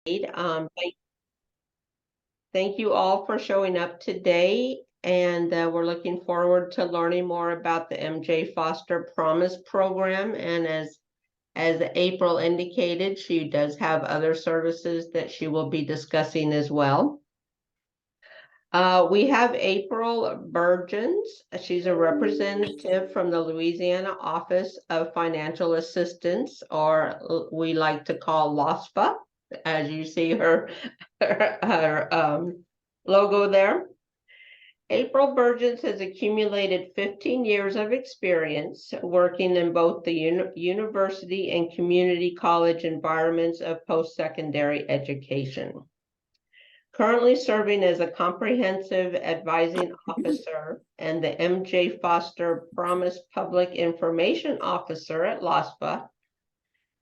Thank you all for showing up today, and we're looking forward to learning more about the MJ Foster Promise Program. And as April indicated, she does have other services that she will be discussing as well. We have April Burgens. She's a representative from the Louisiana Office of Financial Assistance, or we like to call LOSFA, as you see her logo there. April Burgens has accumulated 15 years of experience working in both the university and community college environments of post-secondary education. Currently serving as a comprehensive advising officer and the MJ Foster Promise Public Information Officer at LOSFA,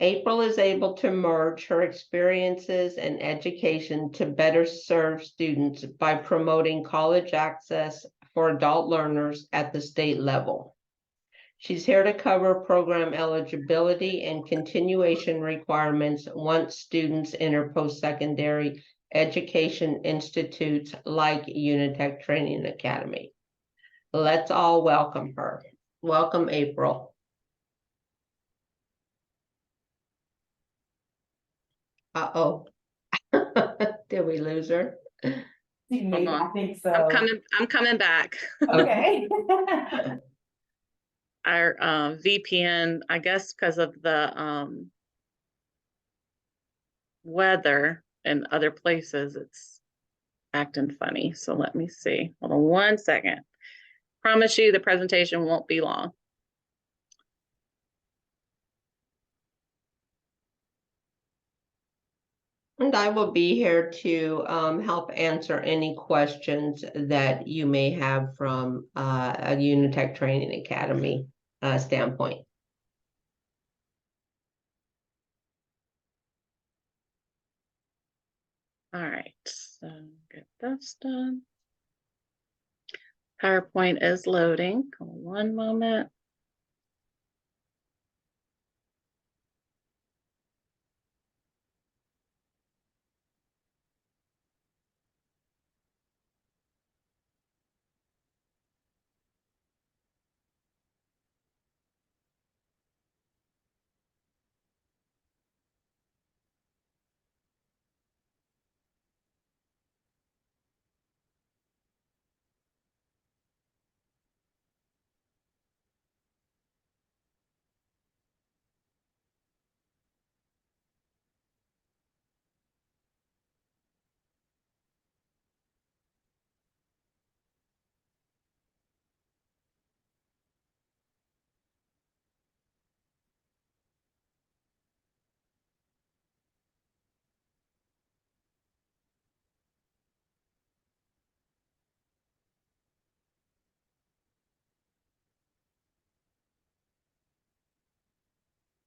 April is able to merge her experiences and education to better serve students by promoting college access for adult learners at the state level. She's here to cover program eligibility and continuation requirements once students enter post-secondary education institutes like Unitech Training Academy. Let's all welcome her. Welcome, April. Uh-oh. Did we lose her? I think so. I'm coming back. Okay. Our VPN, I guess because of the weather in other places, it's acting funny. So let me see. Hold on one second. Promise you the presentation won't be long. And I will be here to help answer any questions that you may have from a Unitech Training Academy standpoint. All right, so get this done. PowerPoint is loading. One moment.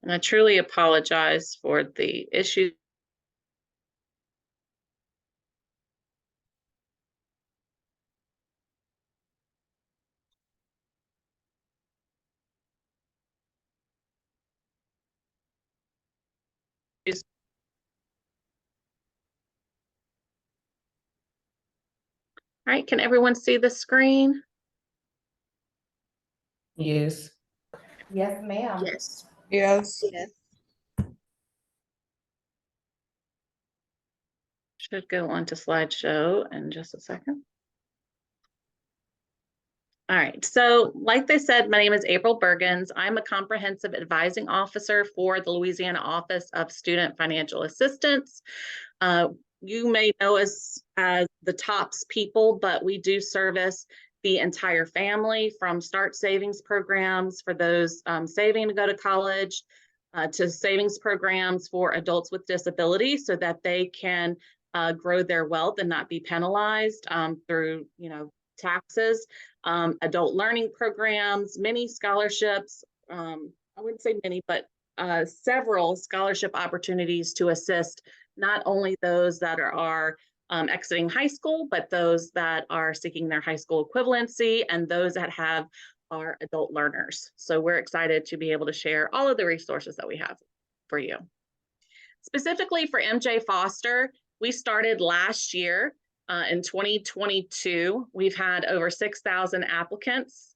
And I truly apologize for the issue. All right, can everyone see the screen? Yes. Yes, ma'am. Yes. Yes. Should go on to slideshow in just a second. All right, so like they said, my name is April Burgens. I'm a comprehensive advising officer for the Louisiana Office of Student Financial Assistance. You may know us as the TOPS people, but we do service the entire family, from start savings programs for those saving to go to college, to savings programs for adults with disabilities so that they can grow their wealth and not be penalized through, taxes, adult learning programs, many scholarships. I wouldn't say many, but several scholarship opportunities to assist not only those that are exiting high school, but those that are seeking their high school equivalency and those that have our adult learners. So we're excited to be able to share all of the resources that we have for you. Specifically for MJ Foster, we started last year in 2022. We've had over 6,000 applicants,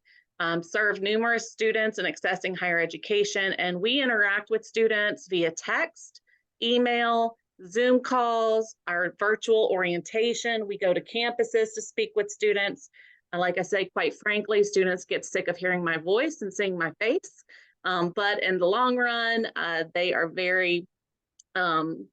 served numerous students in accessing higher education, and we interact with students via text, email, Zoom calls, our virtual orientation. We go to campuses to speak with students. Like I say, quite frankly, students get sick of hearing my voice and seeing my face. But in the long run, they are very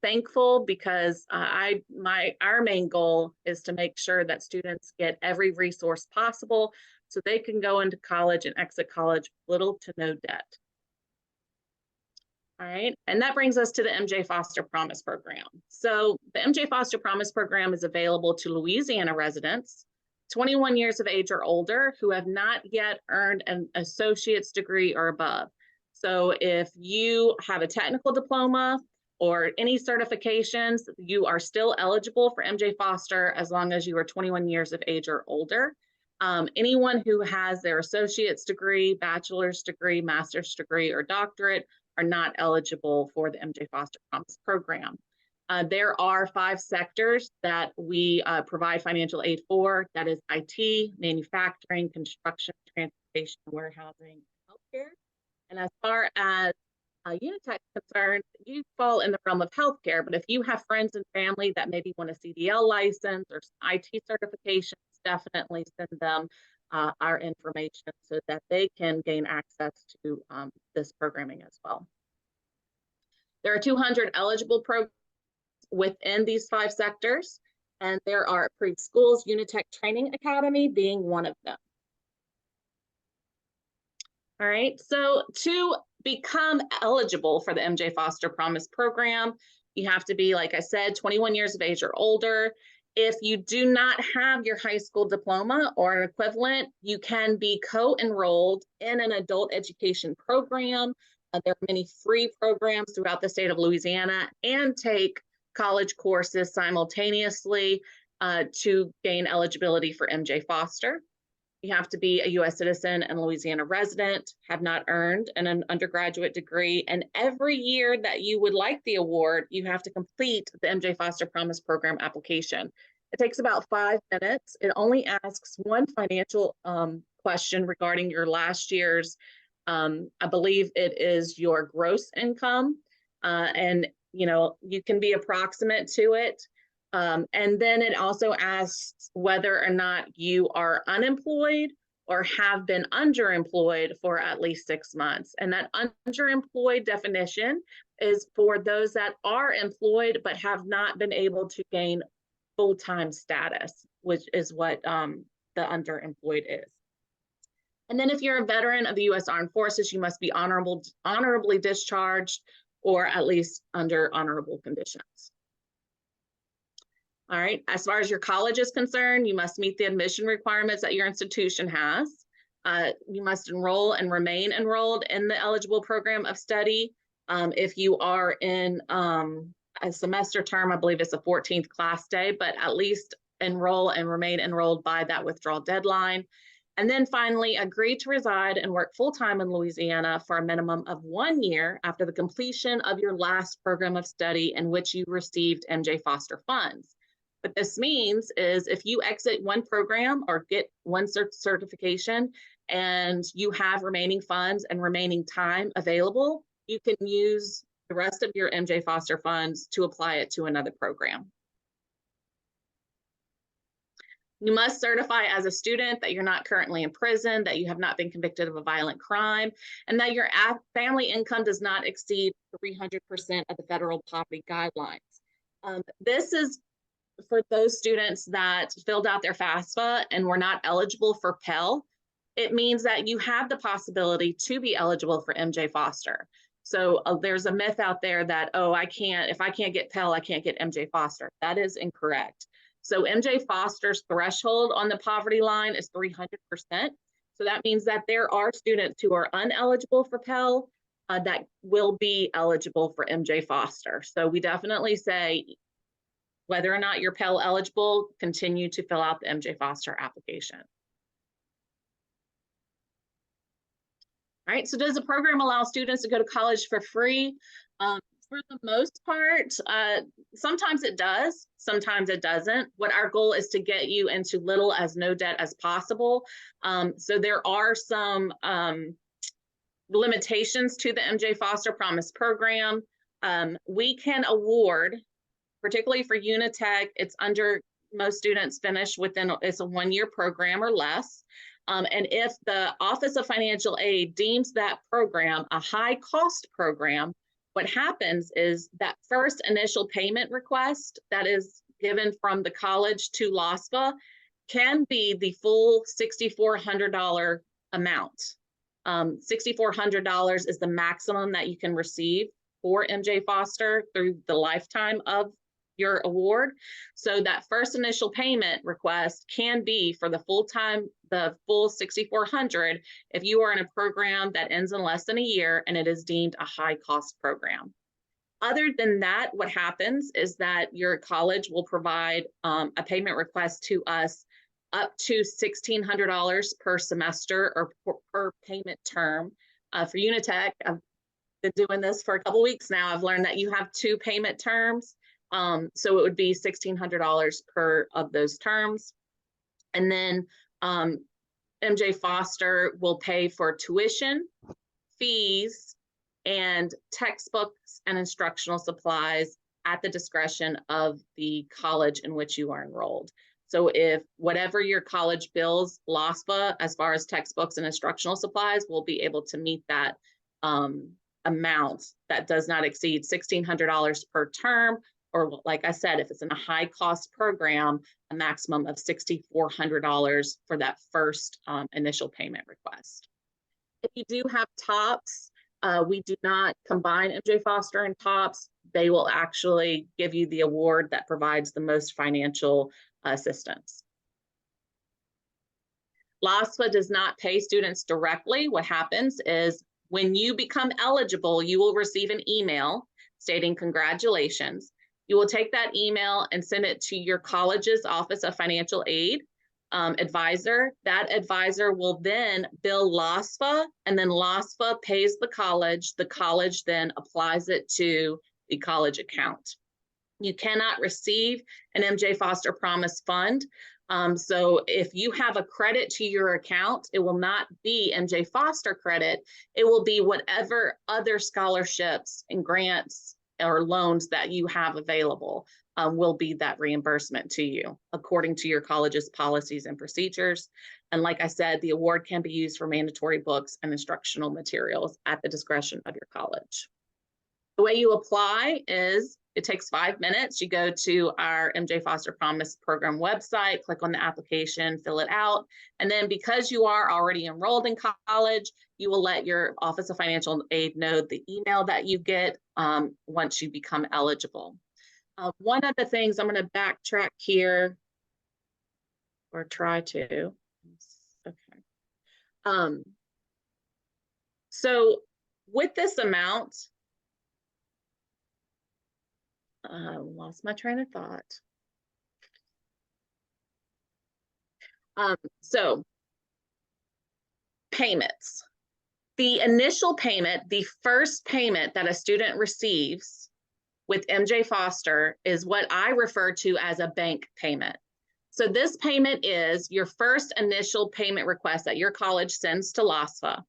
thankful because our main goal is to make sure that students get every resource possible so they can go into college and exit college with little to no debt. All right, and that brings us to the MJ Foster Promise Program. So the MJ Foster Promise Program is available to Louisiana residents, 21 years of age or older, who have not yet earned an associate's degree or above. So if you have a technical diploma or any certifications, you are still eligible for MJ Foster as long as you are 21 years of age or older. Anyone who has their associate's degree, bachelor's degree, master's degree, or doctorate are not eligible for the MJ Foster Promise Program. There are 5 sectors that we provide financial aid for. That is IT, manufacturing, construction, transportation, warehousing, healthcare. And as far as Unitech is concerned, you fall in the realm of healthcare, but if you have friends and family that maybe want a CDL license or IT certifications, definitely send them our information so that they can gain access to this programming as well. There are 200 eligible programs within these 5 sectors, and there are approved schools, Unitech Training Academy being one of them. All right, so to become eligible for the MJ Foster Promise Program, you have to be, like I said, 21 years of age or older. If you do not have your high school diploma or an equivalent, you can be co-enrolled in an adult education program. There are many free programs throughout the state of Louisiana, and take college courses simultaneously to gain eligibility for MJ Foster. You have to be a U.S. citizen and Louisiana resident, have not earned an undergraduate degree, and every year that you would like the award, you have to complete the MJ Foster Promise Program application. It takes about 5 minutes. It only asks one financial question regarding your last year's, I believe it is your gross income, and you can be approximate to it. And then it also asks whether or not you are unemployed or have been underemployed for at least 6 months. And that underemployed definition is for those that are employed but have not been able to gain full-time status, which is what the underemployed is. And then if you're a veteran of the U.S. Armed Forces, you must be honorably discharged or at least under honorable conditions. All right, as far as your college is concerned, you must meet the admission requirements that your institution has. You must enroll and remain enrolled in the eligible program of study. If you are in a semester term, I believe it's a 14th class day, but at least enroll and remain enrolled by that withdrawal deadline. And then finally, agree to reside and work full-time in Louisiana for a minimum of 1 year after the completion of your last program of study in which you received MJ Foster funds. What this means is if you exit one program or get one certification and you have remaining funds and remaining time available, you can use the rest of your MJ Foster funds to apply it to another program. You must certify as a student that you're not currently in prison, that you have not been convicted of a violent crime, and that your family income does not exceed 300% of the federal poverty guidelines. This is for those students that filled out their FAFSA and were not eligible for Pell. It means that you have the possibility to be eligible for MJ Foster. So there's a myth out there that, oh, if I can't get Pell, I can't get MJ Foster. That is incorrect. So MJ Foster's threshold on the poverty line is 300%. So that means that there are students who are ineligible for Pell that will be eligible for MJ Foster. So we definitely say, whether or not you're Pell eligible, continue to fill out the MJ Foster application. All right, so does the program allow students to go to college for free? For the most part, sometimes it does, sometimes it doesn't. What our goal is to get you into little as no debt as possible. So there are some limitations to the MJ Foster Promise program. We can award, particularly for Unitech, it's under most students finish within, it's a 1-year program or less. And if the Office of Financial Aid deems that program a high cost program, what happens is that first initial payment request that is given from the college to LOSPA can be the full $6,400 amount. $6,400 is the maximum that you can receive for MJ Foster through the lifetime of your award. So that first initial payment request can be for the full $6,400 if you are in a program that ends in less than a year and it is deemed a high cost program. Other than that, what happens is that your college will provide a payment request to us up to $1,600 per semester or per payment term. For Unitech, I've been doing this for a couple weeks now. I've learned that you have 2 payment terms. So it would be $1,600 per of those terms. And then MJ Foster will pay for tuition, fees, and textbooks and instructional supplies at the discretion of the college in which you are enrolled. So if whatever your college bills LOSPA as far as textbooks and instructional supplies, will be able to meet that amount that does not exceed $1,600 per term, or like I said, if it's in a high cost program, a maximum of $6,400 for that first initial payment request. If you do have TOPS, we do not combine MJ Foster and TOPS. They will actually give you the award that provides the most financial assistance. LOSPA does not pay students directly. What happens is when you become eligible, you will receive an email stating congratulations. You will take that email and send it to your college's Office of Financial Aid advisor. That advisor will then bill LOSPA, and then LOSPA pays the college. The college then applies it to the college account. You cannot receive an MJ Foster Promise Fund. So if you have a credit to your account, it will not be MJ Foster credit. It will be whatever other scholarships and grants or loans that you have available will be that reimbursement to you according to your college's policies and procedures. And like I said, the award can be used for mandatory books and instructional materials at the discretion of your college. The way you apply is it takes 5 minutes. You go to our MJ Foster Promise Program website, click on the application, fill it out. And then because you are already enrolled in college, you will let your Office of Financial Aid know the email that you get once you become eligible. One of the things I'm going to backtrack here, or try to. Okay. So with this amount, lost my train of thought. So payments. The initial payment, the first payment that a student receives with MJ Foster is what I refer to as a bank payment. So this payment is your first initial payment request that your college sends to LOSPA.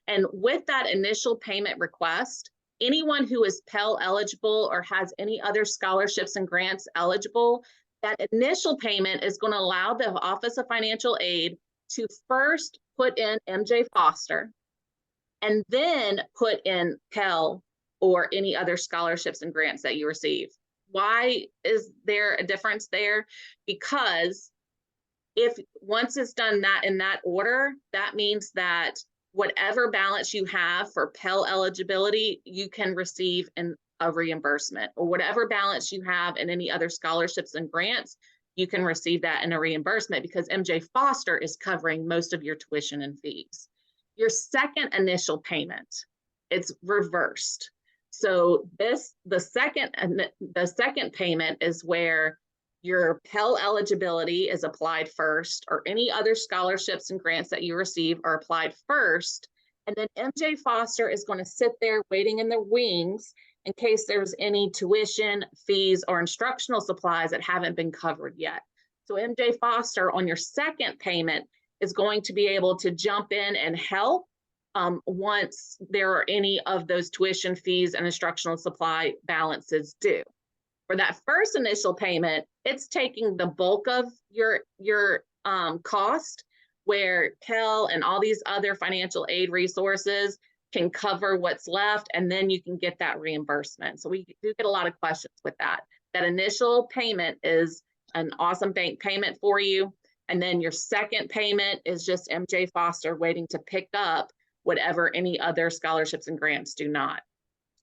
And with that initial payment request, anyone who is Pell eligible or has any other scholarships and grants eligible, that initial payment is going to allow the Office of Financial Aid to first put in MJ Foster and then put in Pell or any other scholarships and grants that you receive. Why is there a difference there? Because if once it's done that in that order, that means that whatever balance you have for Pell eligibility, you can receive in a reimbursement, or whatever balance you have in any other scholarships and grants, you can receive that in a reimbursement because MJ Foster is covering most of your tuition and fees. Your second initial payment, it's reversed. So the second payment is where your Pell eligibility is applied first, or any other scholarships and grants that you receive are applied first. And then MJ Foster is going to sit there waiting in the wings in case there's any tuition, fees, or instructional supplies that haven't been covered yet. So MJ Foster on your second payment is going to be able to jump in and help once there are any of those tuition fees and instructional supply balances due. For that first initial payment, it's taking the bulk of your cost, where Pell and all these other financial aid resources can cover what's left, and then you can get that reimbursement. So we do get a lot of questions with that. That initial payment is an awesome bank payment for you, and then your second payment is just MJ Foster waiting to pick up whatever any other scholarships and grants do not.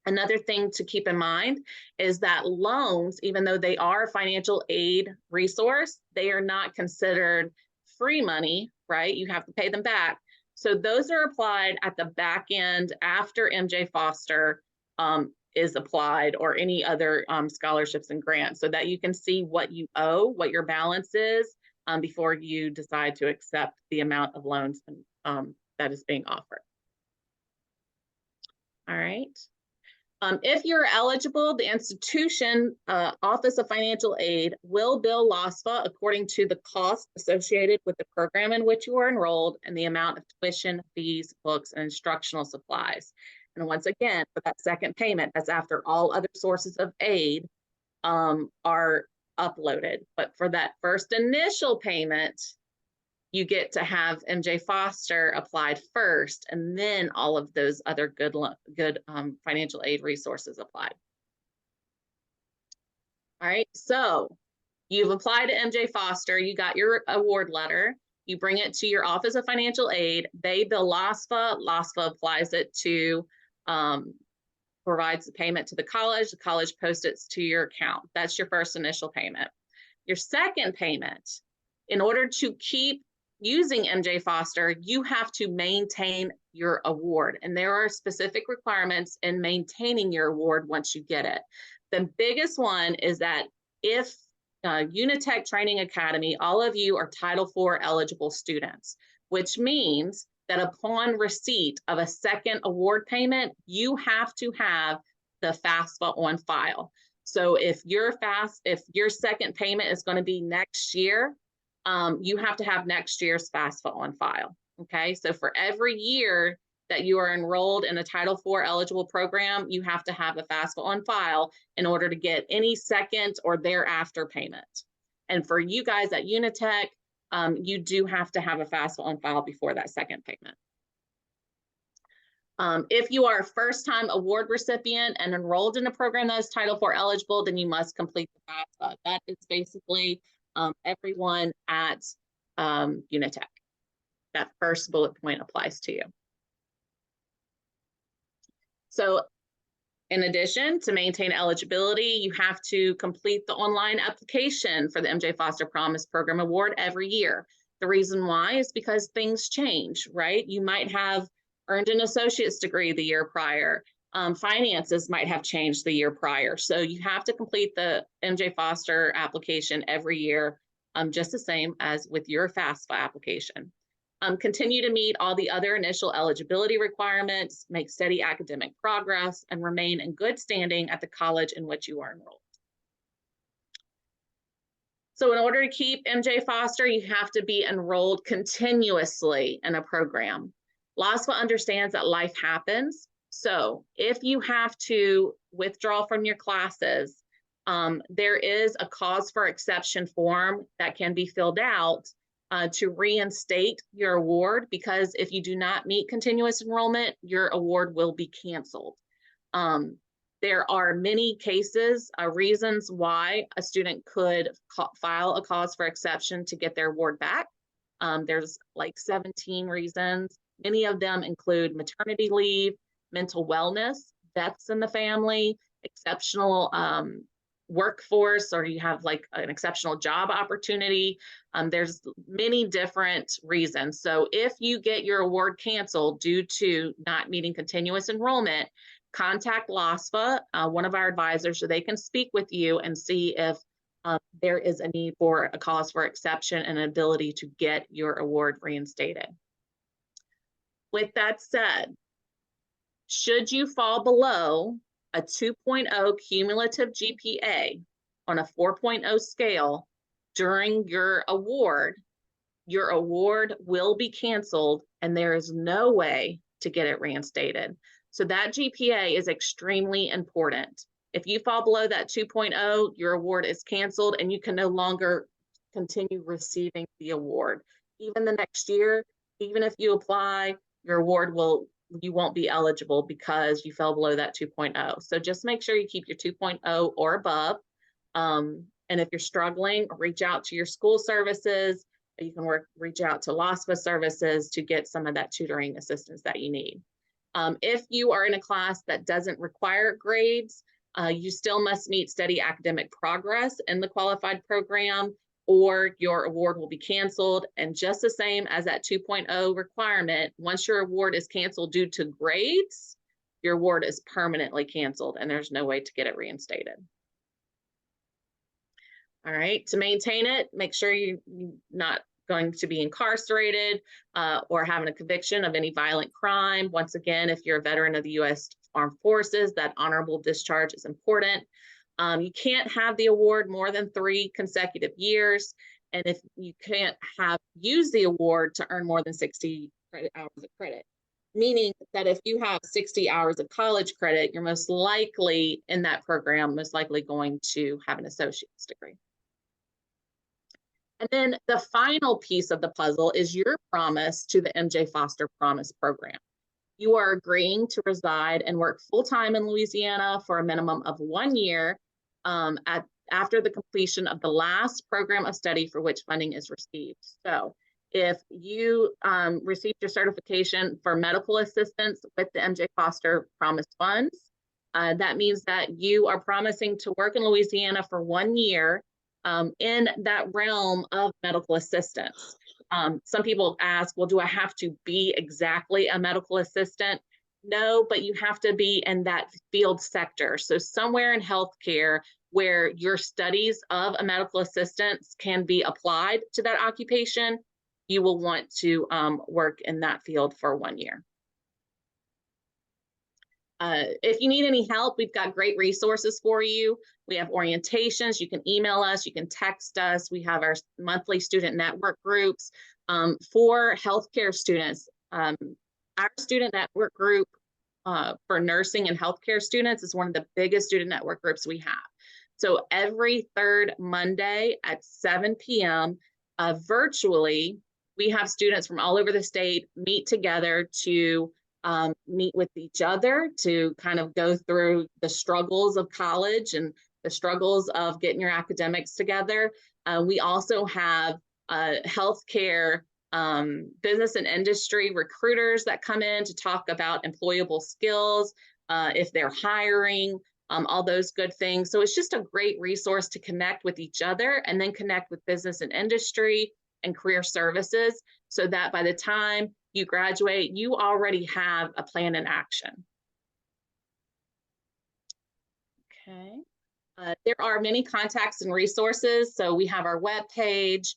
Another thing to keep in mind is that loans, even though they are a financial aid resource, they are not considered free money, right? You have to pay them back. So those are applied at the back end after MJ Foster is applied, or any other scholarships and grants, so that you can see what you owe, what your balance is, before you decide to accept the amount of loans that is being offered. All right. If you're eligible, the institution Office of Financial Aid will bill LASFA according to the cost associated with the program in which you are enrolled and the amount of tuition, fees, books, and instructional supplies. And once again, for that second payment, that's after all other sources of aid are uploaded. But for that first initial payment, you get to have MJ Foster applied first, and then all of those other good financial aid resources applied. All right, so you've applied to MJ Foster, you got your award letter, you bring it to your Office of Financial Aid, they bill LASFA, LASFA applies it to, provides the payment to the college posts it to your account. That's your first initial payment. Your second payment, in order to keep using MJ Foster, you have to maintain your award, and there are specific requirements in maintaining your award once you get it. The biggest one is that if Unitech Training Academy, all of you are Title IV eligible students, which means that upon receipt of a second award payment, you have to have the FAFSA on file. So if your second payment is going to be next year, you have to have next year's FAFSA on file. Okay, so for every year that you are enrolled in a Title IV eligible program, you have to have a FAFSA on file in order to get any second or thereafter payment. And for you guys at Unitech, you do have to have a FAFSA on file before that second payment. If you are a first-time award recipient and enrolled in a program that is Title IV eligible, then you must complete the FAFSA. That is basically everyone at Unitech. That first bullet point applies to you. So in addition, to maintain eligibility, you have to complete the online application for the MJ Foster Promise Program Award every year. The reason why is because things change, right? You might have earned an associate's degree the year prior. Finances might have changed the year prior. So you have to complete the MJ Foster application every year, just the same as with your FAFSA application. Continue to meet all the other initial eligibility requirements, make steady academic progress, and remain in good standing at the college in which you are enrolled. So in order to keep MJ Foster, you have to be enrolled continuously in a program. LASFA understands that life happens. So if you have to withdraw from your classes, there is a cause for exception form that can be filled out to reinstate your award, because if you do not meet continuous enrollment, your award will be canceled. There are many cases, reasons why a student could file a cause for exception to get their award back. There's like 17 reasons. Many of them include maternity leave, mental wellness, deaths in the family, exceptional workforce, or you have like an exceptional job opportunity. There's many different reasons. So if you get your award canceled due to not meeting continuous enrollment, contact LASFA, one of our advisors, so they can speak with you and see if there is a need for a cause for exception and an ability to get your award reinstated. With that said, should you fall below a 2.0 cumulative GPA on a 4.0 scale during your award will be canceled and there is no way to get it reinstated. So that GPA is extremely important. If you fall below that 2.0, your award is canceled and you can no longer continue receiving the award. Even the next year, even if you apply, your award you won't be eligible because you fell below that 2.0. So just make sure you keep your 2.0 or above. And if you're struggling, reach out to your school services. You can reach out to LASPA services to get some of that tutoring assistance that you need. If you are in a class that doesn't require grades, you still must meet steady academic progress in the qualified program, or your award will be canceled. And just the same as that 2.0 requirement, once your award is canceled due to grades, your award is permanently canceled and there's no way to get it reinstated. All right, to maintain it, make sure you're not going to be incarcerated or having a conviction of any violent crime. Once again, if you're a veteran of the U.S. Armed Forces, that honorable discharge is important. You can't have the award more than 3 consecutive years. And if you can't use the award to earn more than 60 hours of credit, meaning that if you have 60 hours of college credit, you're most likely in that program, most likely going to have an associate's degree. And then the final piece of the puzzle is your promise to the MJ Foster Promise Program. You are agreeing to reside and work full-time in Louisiana for a minimum of 1 year after the completion of the last program of study for which funding is received. So if you received your certification for medical assistance with the MJ Foster Promise Funds, that means that you are promising to work in Louisiana for 1 year in that realm of medical assistance. Some people ask, well, do I have to be exactly a medical assistant? No, but you have to be in that field sector. So somewhere in healthcare where your studies of a medical assistant can be applied to that occupation, you will want to work in that field for 1 year. If you need any help, we've got great resources for you. We have orientations. You can email us. You can text us. We have our monthly student network groups for healthcare students. Our student network group for nursing and healthcare students is one of the biggest student network groups we have. So every third Monday at 7 p.m. Virtually, we have students from all over the state meet together to meet with each other to kind of go through the struggles of college and the struggles of getting your academics together. We also have healthcare business and industry recruiters that come in to talk about employable skills, if they're hiring, all those good things. So it's just a great resource to connect with each other and then connect with business and industry and career services so that by the time you graduate, you already have a plan in action. Okay. There are many contacts and resources. So we have our webpage.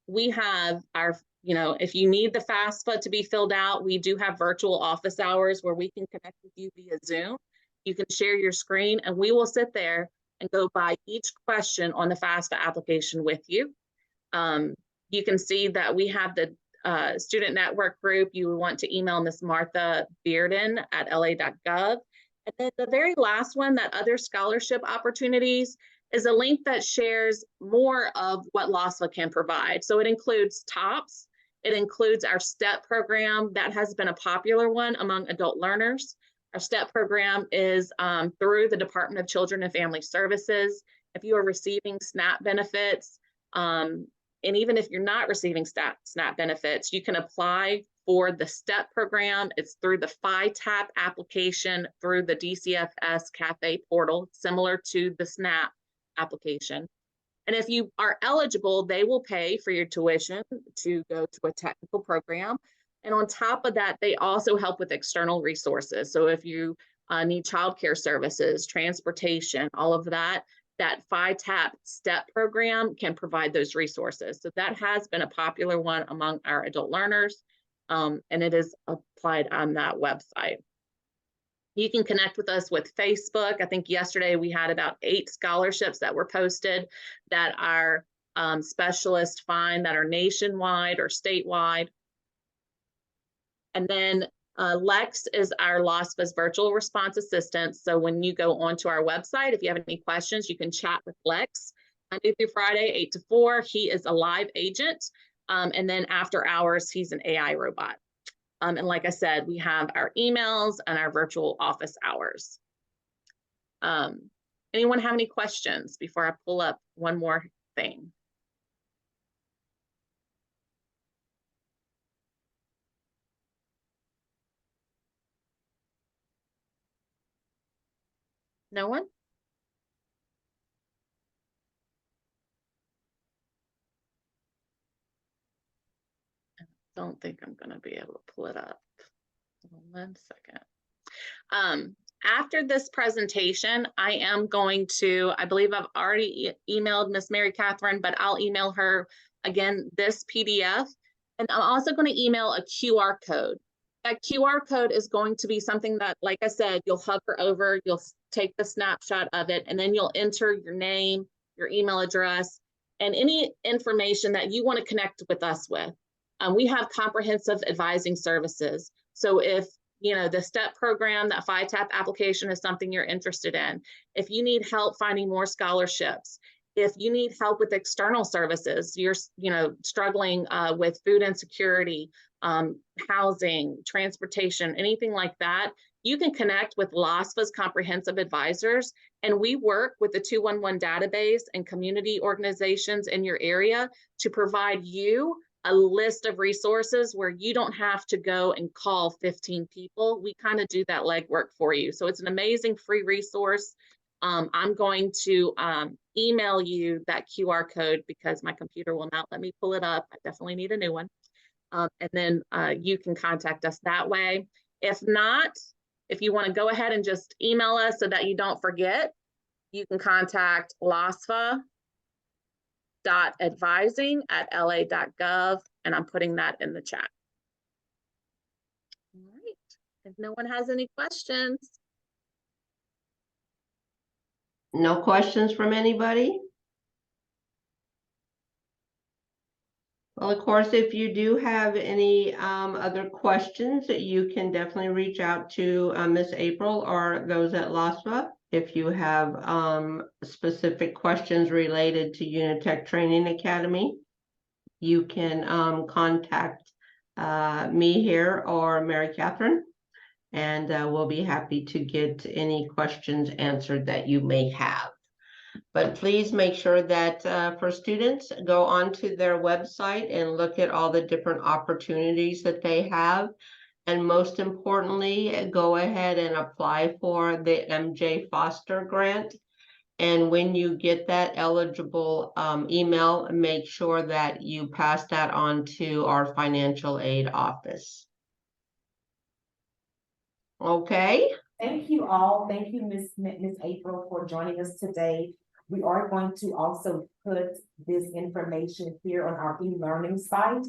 We have our, if you need the FAFSA to be filled out, we do have virtual office hours where we can connect with you via Zoom. You can share your screen and we will sit there and go by each question on the FAFSA application with you. You can see that we have the student network group. You would want to email Ms. Martha Bearden at la.gov. And then the very last one, that other scholarship opportunities, is a link that shares more of what LASPA can provide. So it includes TOPS. It includes our STEP program. That has been a popular one among adult learners. Our STEP program is through the Department of Children and Family Services. If you are receiving SNAP benefits, and even if you're not receiving SNAP benefits, you can apply for the STEP program. It's through the FITAP application through the DCFS Cafe portal, similar to the SNAP application. And if you are eligible, they will pay for your tuition to go to a technical program. And on top of that, they also help with external resources. So if you need childcare services, transportation, all of that, that FITAP STEP program can provide those resources. So that has been a popular one among our adult learners, and it is applied on that website. You can connect with us with Facebook. I think yesterday we had about 8 scholarships that were posted that our specialists find that are nationwide or statewide. And then Lex is our LOSFA's virtual response assistant. So when you go onto our website, if you have any questions, you can chat with Lex Monday through Friday, 8 to 4. He is a live agent. And then after hours, he's an AI robot. And like I said, we have our emails and our virtual office hours. Anyone have any questions before I pull up one more thing? No one? I don't think I'm going to be able to pull it up. 1 second. After this presentation, I am going to, I believe I've already emailed Miss Mary Catherine, but I'll email her again this PDF. And I'm also going to email a QR code. That QR code is going to be something that, like I said, you'll hover over, you'll take the snapshot of it, and then you'll enter your name, your email address, and any information that you want to connect with us with. We have comprehensive advising services. So if the STEP program, that FITAP application is something you're interested in, if you need help finding more scholarships, if you need help with external services, you're struggling with food insecurity, housing, transportation, anything like that, you can connect with LOSFA's comprehensive advisors, and we work with the 211 database and community organizations in your area to provide you a list of resources where you don't have to go and call 15 people. We kind of do that legwork for you. So it's an amazing free resource. I'm going to email you that QR code because my computer will not let me pull it up. I definitely need a new one. And then you can contact us that way. If not, if you want to go ahead and just email us so that you don't forget, you can contact LOSFA.advising@la.gov, and I'm putting that in the chat. All right. If no one has any questions. No questions from anybody? Well, of course, if you do have any other questions, you can definitely reach out to Miss April or those at LOSFA. If you have specific questions related to Unitech Training Academy, you can contact me here or Mary Catherine, and we'll be happy to get any questions answered that you may have. But please make sure that for students, go onto their website and look at all the different opportunities that they have. And most importantly, go ahead and apply for the MJ Foster grant. And when you get that eligible email, make sure that you pass that on to our financial aid office. Okay. Thank you all. Thank you, Miss April, for joining us today. We are going to also put this information here on our e-learning site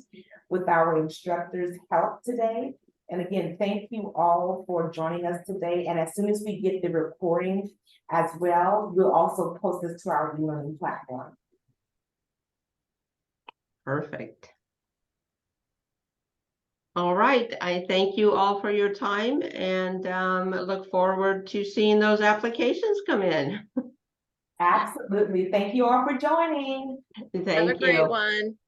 with our instructors' help today. And again, thank you all for joining us today. And as soon as we get the recording as well, we'll also post this to our e-learning platform. Perfect. All right, I thank you all for your time and look forward to seeing those applications come in. Absolutely. Thank you all for joining. Have a Thank great you. one.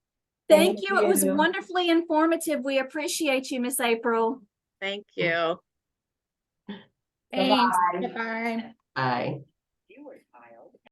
Thank you. It was you. wonderfully informative. We appreciate you, Miss April. Thank you. Thanks. Bye-bye. Bye-bye. Bye.